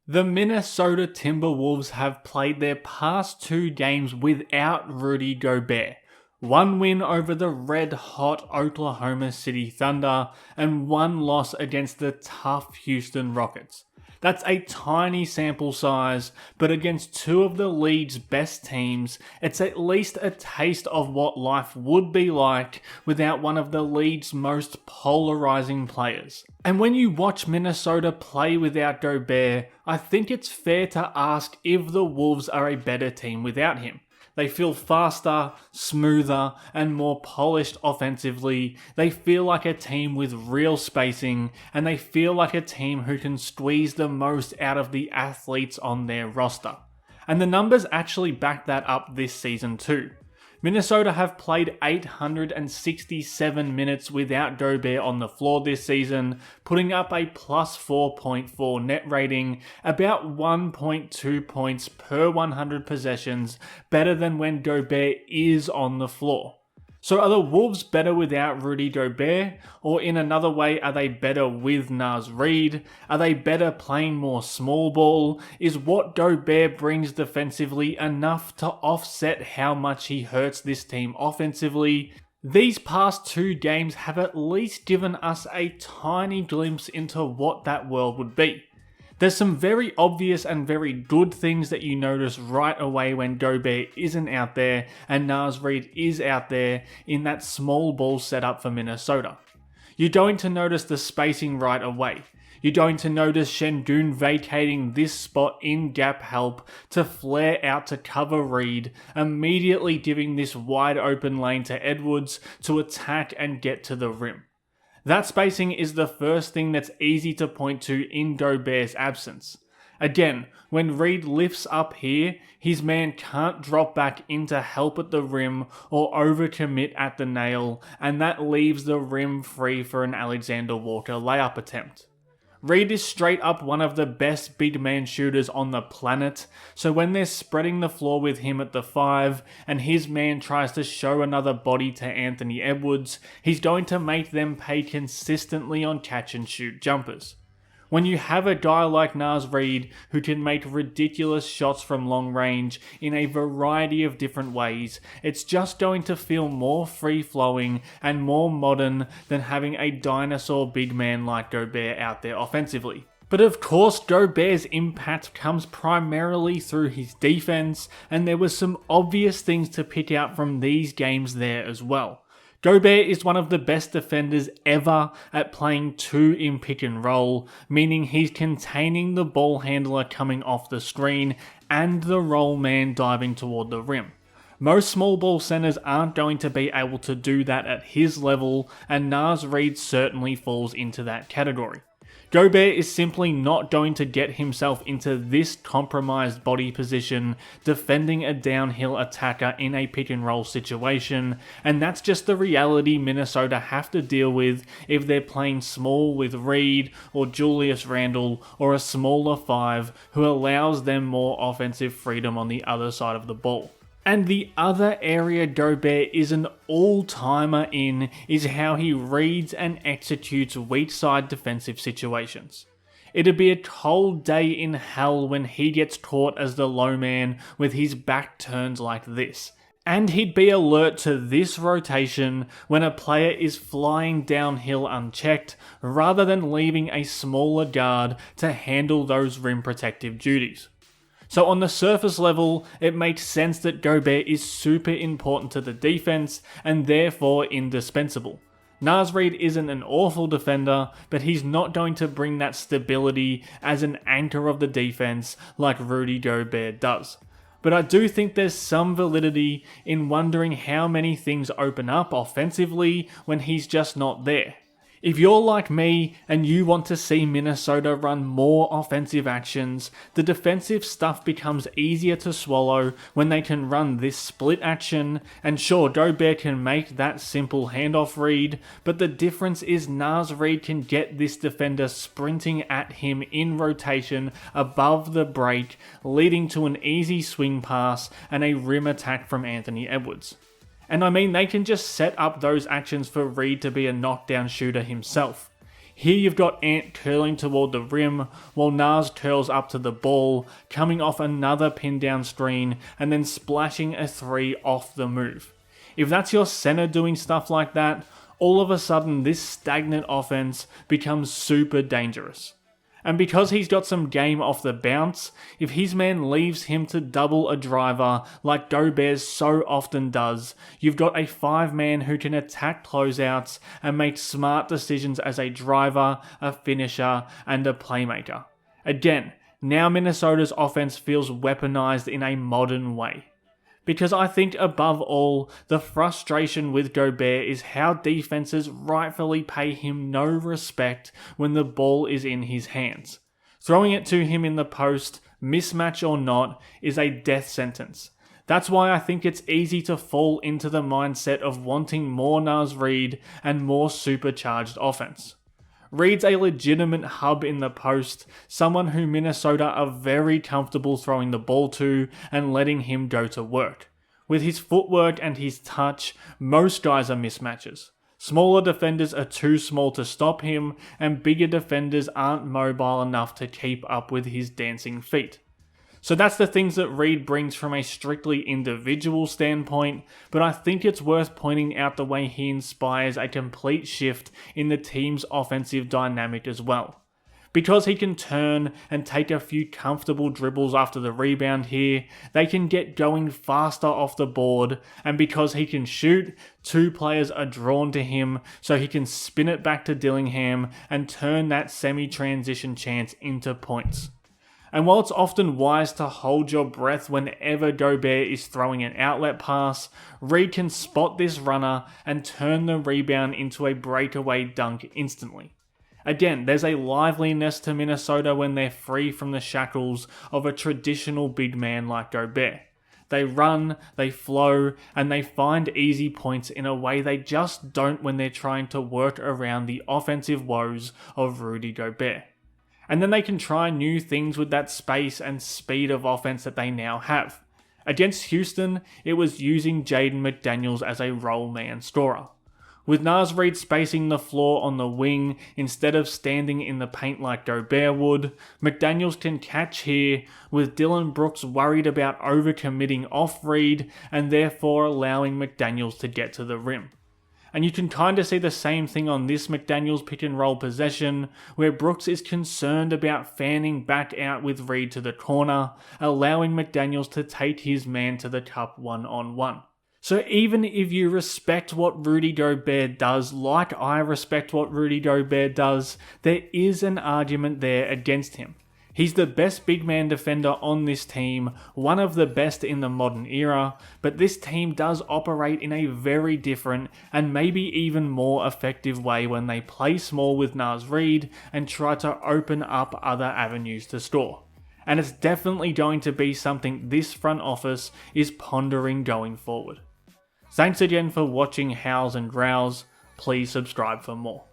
The Minnesota Timberwolves have played their past two games without Rudy Gobert. One win over the red-hot Oklahoma City Thunder and one loss against the tough Houston Rockets. That's a tiny sample size, but against two of the league's best teams, it's at least a taste of what life would be like without one of the league's most polarizing players. And when you watch Minnesota play without Gobert, I think it's fair to ask if the Wolves are a better team without him. They feel faster, smoother, and more polished offensively. They feel like a team with real spacing, and they feel like a team who can squeeze the most out of the athletes on their roster. And the numbers actually back that up this season too. Minnesota have played 867 minutes without Gobert on the floor this season, putting up a plus 4.4 net rating, about 1.2 points per 100 possessions, better than when Gobert is on the floor. So are the Wolves better without Rudy Gobert? Or in another way, are they better with Naz Reid? Are they better playing more small ball? Is what Gobert brings defensively enough to offset how much he hurts this team offensively? These past two games have at least given us a tiny glimpse into what that world would be. There's some very obvious and very good things that you notice right away when Gobert isn't out there and Naz Reid is out there in that small ball setup for Minnesota. You're going to notice the spacing right away. You're going to notice Şengün vacating this spot in gap help to flare out to cover Reid, immediately giving this wide open lane to Edwards to attack and get to the rim. That spacing is the first thing that's easy to point to in Gobert's absence. Again, when Reid lifts up here, his man can't drop back in to help at the rim or overcommit at the nail, and that leaves the rim free for an Alexander Walker layup attempt. Reid is straight up one of the best big man shooters on the planet, so when they're spreading the floor with him at the 5 and his man tries to show another body to Anthony Edwards, he's going to make them pay consistently on catch and shoot jumpers. When you have a guy like Naz Reid who can make ridiculous shots from long range in a variety of different ways, it's just going to feel more free-flowing and more modern than having a dinosaur big man like Gobert out there offensively. But of course, Gobert's impact comes primarily through his defense, and there were some obvious things to pick out from these games there as well. Gobert is one of the best defenders ever at playing two in pick and roll, meaning he's containing the ball handler coming off the screen and the roll man diving toward the rim. Most small ball centers aren't going to be able to do that at his level, and Naz Reid certainly falls into that category. Gobert is simply not going to get himself into this compromised body position defending a downhill attacker in a pick and roll situation, and that's just the reality Minnesota have to deal with if they're playing small with Reid or Julius Randle or a smaller 5 who allows them more offensive freedom on the other side of the ball. And the other area Gobert is an all-timer in is how he reads and executes weak side defensive situations. It'd be a cold day in hell when he gets caught as the low man with his back turned like this. And he'd be alert to this rotation when a player is flying downhill unchecked rather than leaving a smaller guard to handle those rim protective duties. So on the surface level, it makes sense that Gobert is super important to the defense and therefore indispensable. Naz Reid isn't an awful defender, but he's not going to bring that stability as an anchor of the defense like Rudy Gobert does. But I do think there's some validity in wondering how many things open up offensively when he's just not there. If you're like me and you want to see Minnesota run more offensive actions, the defensive stuff becomes easier to swallow when they can run this split action, and sure, Gobert can make that simple handoff read, but the difference is Naz Reid can get this defender sprinting at him in rotation above the break, leading to an easy swing pass and a rim attack from Anthony Edwards. And I mean, they can just set up those actions for Reid to be a knockdown shooter himself. Here you've got Ant curling toward the rim, while Nas curls up to the ball, coming off another pin down screen, and then splashing a 3 off the move. If that's your center doing stuff like that, all of a sudden this stagnant offense becomes super dangerous. And because he's got some game off the bounce, if his man leaves him to double a driver like Gobert so often does, you've got a 5-man who can attack closeouts and make smart decisions as a driver, a finisher, and a playmaker. Again, now Minnesota's offense feels weaponized in a modern way. Because I think above all, the frustration with Gobert is how defenses rightfully pay him no respect when the ball is in his hands. Throwing it to him in the post, mismatch or not, is a death sentence. That's why I think it's easy to fall into the mindset of wanting more Naz Reid and more supercharged offense. Reid's a legitimate hub in the post, someone who Minnesota are very comfortable throwing the ball to and letting him go to work. With his footwork and his touch, most guys are mismatches. Smaller defenders are too small to stop him, and bigger defenders aren't mobile enough to keep up with his dancing feet. So that's the things that Reid brings from a strictly individual standpoint, but I think it's worth pointing out the way he inspires a complete shift in the team's offensive dynamic as well. Because he can turn and take a few comfortable dribbles after the rebound here, they can get going faster off the board, and because he can shoot, 2 players are drawn to him so he can spin it back to Dillingham and turn that semi-transition chance into points. And while it's often wise to hold your breath whenever Gobert is throwing an outlet pass, Reid can spot this runner and turn the rebound into a breakaway dunk instantly. Again, there's a liveliness to Minnesota when they're free from the shackles of a traditional big man like Gobert. They run, they flow, and they find easy points in a way they just don't when they're trying to work around the offensive woes of Rudy Gobert. And then they can try new things with that space and speed of offense that they now have. Against Houston, it was using Jaden McDaniels as a roll man scorer. With Naz Reid spacing the floor on the wing instead of standing in the paint like Gobert would, McDaniels can catch here, with Dylan Brooks worried about overcommitting off Reid and therefore allowing McDaniels to get to the rim. And you can kind of see the same thing on this McDaniels pick and roll possession, where Brooks is concerned about fanning back out with Reid to the corner, allowing McDaniels to take his man to the cup one-on-one. So even if you respect what Rudy Gobert does, like I respect what Rudy Gobert does, there is an argument there against him. He's the best big man defender on this team, one of the best in the modern era, but this team does operate in a very different and maybe even more effective way when they play small with Naz Reid and try to open up other avenues to score. And it's definitely going to be something this front office is pondering going forward. Thanks again for watching Howls and Growls. Please subscribe for more.